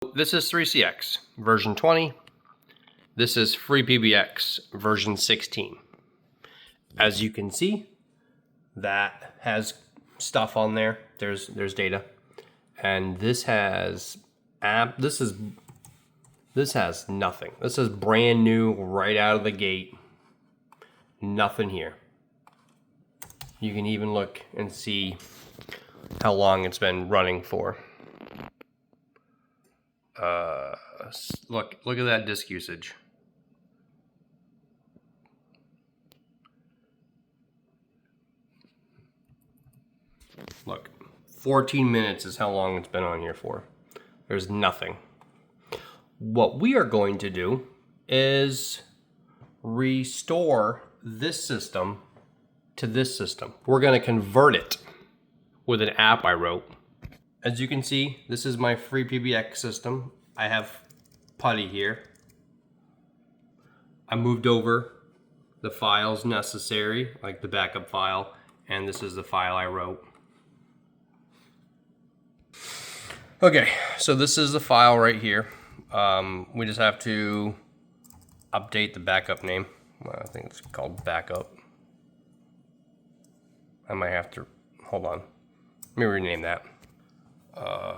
This is 3CX version 20. This is FreePBX version 16. As you can see, that has stuff on there. There's data, and this has this has nothing. This is brand new right out of the gate. Nothing here. You can even look and see how long it's been running for. Look at that disk usage. Look, 14 minutes is how long it's been on here for. There's nothing. What we are going to do is restore this system to this system. We're going to convert it with an app I wrote. As you can see, this is my FreePBX system. I have putty here. I moved over the files necessary, like the backup file, and this is the file I wrote. Okay, so this is the file right here. We just have to update the backup name. Well, I think it's called backup. I might have to, hold on. Let me rename that.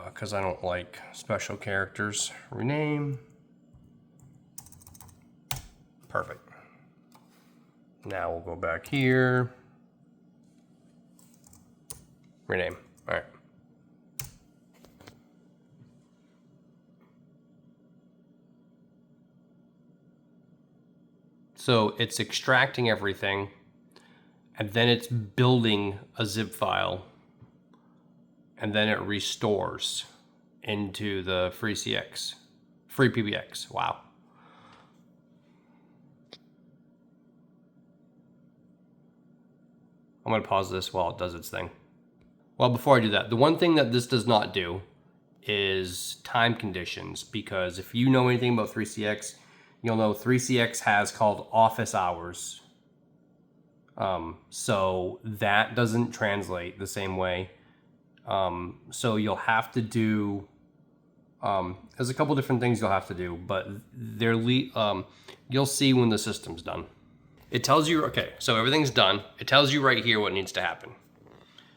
Because I don't like special characters. Rename. Perfect. Now we'll go back here. Rename. All right. So it's extracting everything, and then it's building a zip file, and then it restores into the FreePBX. Wow. I'm gonna pause this while it does its thing. Well, before I do that, the one thing that this does not do is time conditions, because if you know anything about 3CX, you'll know 3CX has called office hours. So that doesn't translate the same way. So you'll have to do, there's a couple different things you'll have to do, but you'll see when the system's done. It tells you, okay, so everything's done. It tells you right here what needs to happen.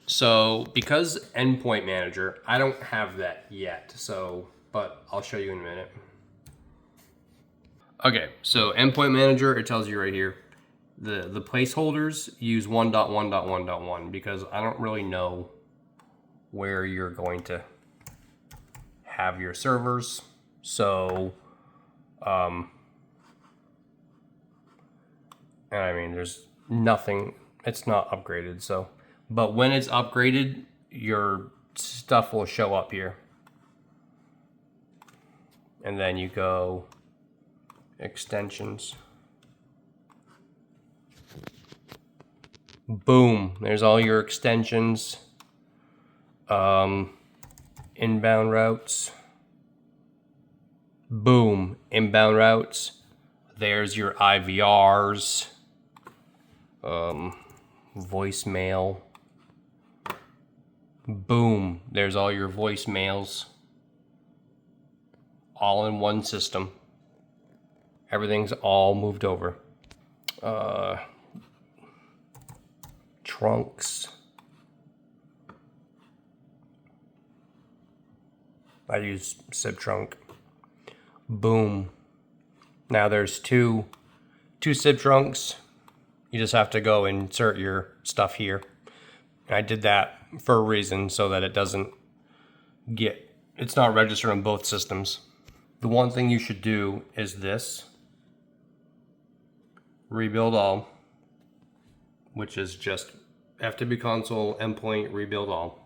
So because Endpoint Manager, I don't have that yet, but I'll show you in a minute. Okay, so Endpoint Manager, it tells you right here, the placeholders use 1.1.1.1 because I don't really know where you're going to have your servers. So, and I mean, there's nothing, it's not upgraded. So, but when it's upgraded, your stuff will show up here. And then you go extensions. Boom, there's all your extensions. Inbound routes. Boom, inbound routes. There's your IVRs. Voicemail. Boom, there's all your voicemails. All in one system. Everything's all moved over. Trunks. I use SIP trunk. Boom. Now there's two SIP trunks. You just have to go insert your stuff here. And I did that for a reason so that it's not registered on both systems. The one thing you should do is this. Rebuild all, which is just FTP console endpoint rebuild all.